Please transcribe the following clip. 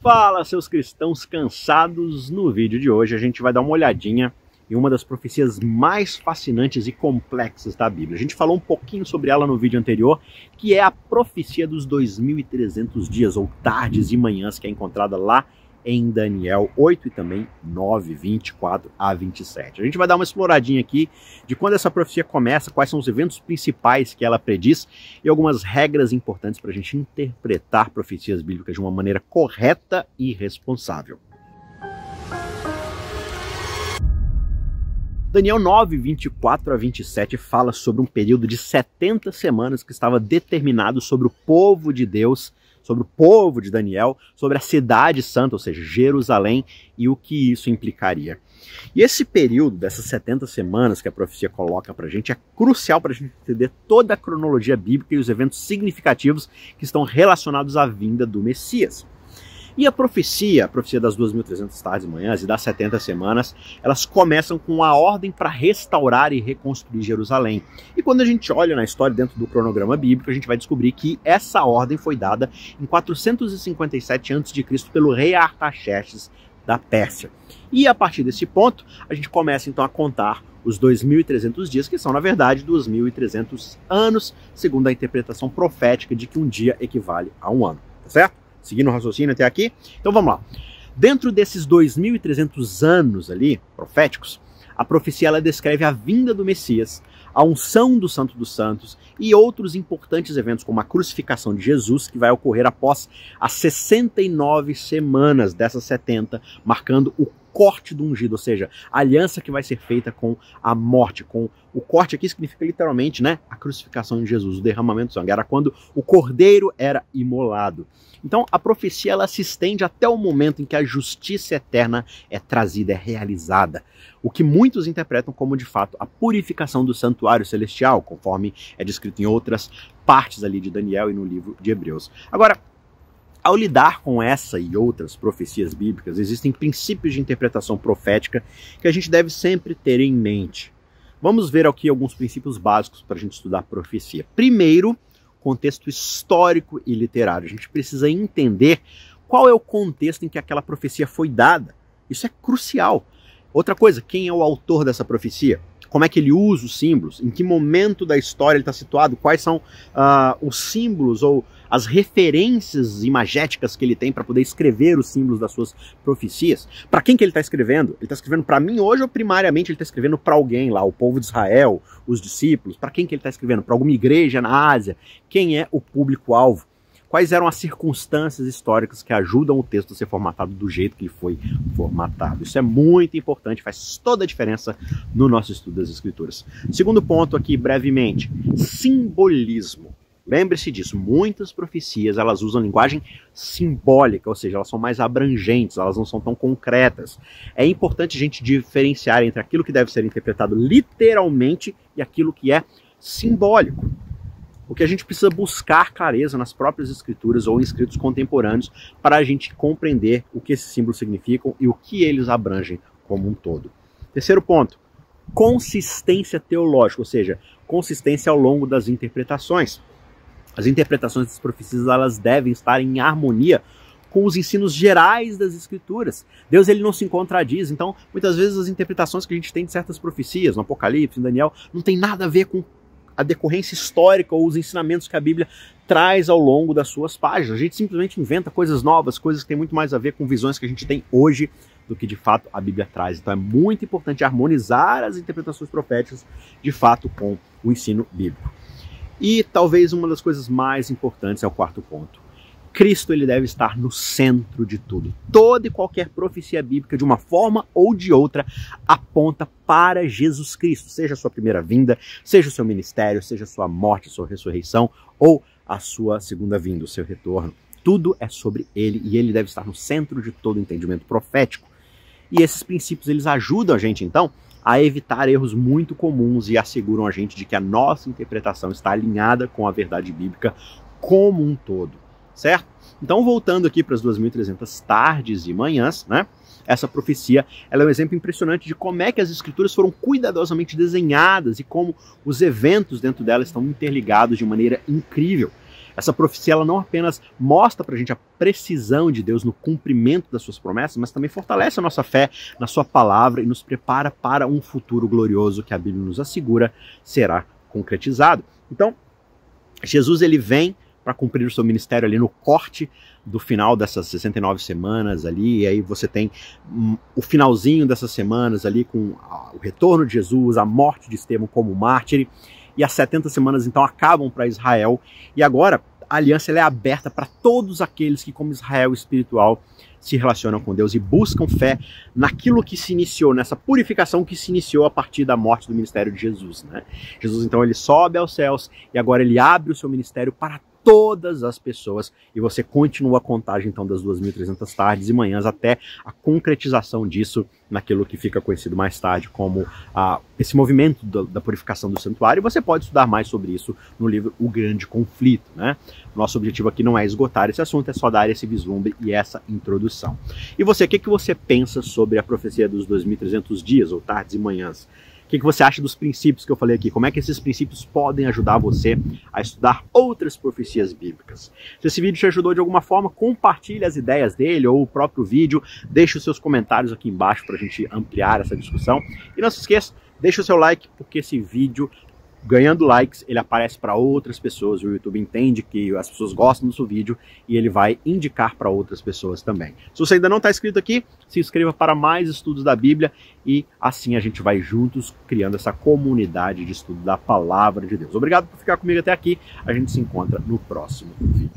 Fala, seus cristãos cansados! No vídeo de hoje a gente vai dar uma olhadinha em uma das profecias mais fascinantes e complexas da Bíblia. A gente falou um pouquinho sobre ela no vídeo anterior, que é a profecia dos 2.300 dias, ou tardes e manhãs, que é encontrada lá em Daniel 8 e também 9, 24 a 27. A gente vai dar uma exploradinha aqui de quando essa profecia começa, quais são os eventos principais que ela prediz e algumas regras importantes para a gente interpretar profecias bíblicas de uma maneira correta e responsável. Daniel 9, 24 a 27 fala sobre um período de 70 semanas que estava determinado sobre o povo de Deus, sobre o povo de Daniel, sobre a cidade santa, ou seja, Jerusalém, e o que isso implicaria. E esse período dessas 70 semanas que a profecia coloca para a gente é crucial para a gente entender toda a cronologia bíblica e os eventos significativos que estão relacionados à vinda do Messias. E a profecia das 2.300 tardes e manhãs e das 70 semanas, elas começam com a ordem para restaurar e reconstruir Jerusalém. E quando a gente olha na história dentro do cronograma bíblico, a gente vai descobrir que essa ordem foi dada em 457 a.C. pelo rei Artaxerxes da Pérsia. E a partir desse ponto, a gente começa então a contar os 2.300 dias, que são na verdade 2.300 anos, segundo a interpretação profética de que um dia equivale a um ano, tá certo? Seguindo o raciocínio até aqui? Então vamos lá. Dentro desses 2.300 anos ali, proféticos, a profecia ela descreve a vinda do Messias, a unção do Santo dos Santos e outros importantes eventos como a crucificação de Jesus, que vai ocorrer após as 69 semanas dessas 70, marcando o corte do ungido, ou seja, a aliança que vai ser feita com a morte, com o corte aqui significa literalmente, né, a crucificação de Jesus, o derramamento de sangue, era quando o cordeiro era imolado. Então a profecia ela se estende até o momento em que a justiça eterna é trazida, é realizada, o que muitos interpretam como de fato a purificação do santuário celestial, conforme é descrito em outras partes ali de Daniel e no livro de Hebreus. Agora, ao lidar com essa e outras profecias bíblicas, existem princípios de interpretação profética que a gente deve sempre ter em mente. Vamos ver aqui alguns princípios básicos para a gente estudar profecia. Primeiro, contexto histórico e literário. A gente precisa entender qual é o contexto em que aquela profecia foi dada. Isso é crucial. Outra coisa, quem é o autor dessa profecia? Como é que ele usa os símbolos? Em que momento da história ele está situado? Quais são os símbolos ou as referências imagéticas que ele tem para poder escrever os símbolos das suas profecias? Para quem que ele está escrevendo? Ele está escrevendo para mim hoje ou primariamente ele está escrevendo para alguém lá, o povo de Israel, os discípulos? Para quem que ele está escrevendo? Para alguma igreja na Ásia? Quem é o público-alvo? Quais eram as circunstâncias históricas que ajudam o texto a ser formatado do jeito que ele foi formatado? Isso é muito importante, faz toda a diferença no nosso estudo das Escrituras. Segundo ponto aqui, brevemente, simbolismo. Lembre-se disso, muitas profecias elas usam linguagem simbólica, ou seja, elas são mais abrangentes, elas não são tão concretas. É importante a gente diferenciar entre aquilo que deve ser interpretado literalmente e aquilo que é simbólico. O que a gente precisa buscar clareza nas próprias escrituras ou em escritos contemporâneos para a gente compreender o que esses símbolos significam e o que eles abrangem como um todo. Terceiro ponto, consistência teológica, ou seja, consistência ao longo das interpretações. As interpretações das profecias elas devem estar em harmonia com os ensinos gerais das escrituras. Deus ele não se contradiz, então muitas vezes as interpretações que a gente tem de certas profecias, no Apocalipse, em Daniel, não tem nada a ver com a decorrência histórica ou os ensinamentos que a Bíblia traz ao longo das suas páginas. A gente simplesmente inventa coisas novas, coisas que têm muito mais a ver com visões que a gente tem hoje do que de fato a Bíblia traz. Então é muito importante harmonizar as interpretações proféticas de fato com o ensino bíblico. E talvez uma das coisas mais importantes é o quarto ponto. Cristo ele deve estar no centro de tudo. Toda e qualquer profecia bíblica, de uma forma ou de outra, aponta para Jesus Cristo. Seja a sua primeira vinda, seja o seu ministério, seja a sua morte, a sua ressurreição, ou a sua segunda vinda, o seu retorno. Tudo é sobre ele e ele deve estar no centro de todo o entendimento profético. E esses princípios eles ajudam a gente, então, a evitar erros muito comuns e asseguram a gente de que a nossa interpretação está alinhada com a verdade bíblica como um todo. Certo? Então, voltando aqui para as 2.300 tardes e manhãs, né? Essa profecia ela é um exemplo impressionante de como é que as escrituras foram cuidadosamente desenhadas e como os eventos dentro dela estão interligados de maneira incrível. Essa profecia ela não apenas mostra para a gente a precisão de Deus no cumprimento das suas promessas, mas também fortalece a nossa fé na sua palavra e nos prepara para um futuro glorioso que a Bíblia nos assegura será concretizado. Então, Jesus ele vem para cumprir o seu ministério ali no corte do final dessas 69 semanas ali, e aí você tem o finalzinho dessas semanas ali com o retorno de Jesus, a morte de Estevão como mártir, e as 70 semanas então acabam para Israel, e agora a aliança ela é aberta para todos aqueles que, como Israel espiritual, se relacionam com Deus e buscam fé naquilo que se iniciou, nessa purificação que se iniciou a partir da morte do ministério de Jesus, né? Jesus então ele sobe aos céus e agora ele abre o seu ministério para todas as pessoas, e você continua a contagem então das 2.300 tardes e manhãs até a concretização disso naquilo que fica conhecido mais tarde como esse movimento da purificação do santuário, e você pode estudar mais sobre isso no livro O Grande Conflito, né? Nosso objetivo aqui não é esgotar esse assunto, é só dar esse vislumbre e essa introdução. E você, o que você pensa sobre a profecia dos 2.300 dias, ou tardes e manhãs? O que você acha dos princípios que eu falei aqui? Como é que esses princípios podem ajudar você a estudar outras profecias bíblicas? Se esse vídeo te ajudou de alguma forma, compartilhe as ideias dele ou o próprio vídeo. Deixe os seus comentários aqui embaixo para a gente ampliar essa discussão. E não se esqueça, deixe o seu like, porque esse vídeo, ganhando likes, ele aparece para outras pessoas. O YouTube entende que as pessoas gostam do seu vídeo e ele vai indicar para outras pessoas também. Se você ainda não está inscrito aqui, se inscreva para mais estudos da Bíblia e assim a gente vai juntos criando essa comunidade de estudo da Palavra de Deus. Obrigado por ficar comigo até aqui. A gente se encontra no próximo vídeo.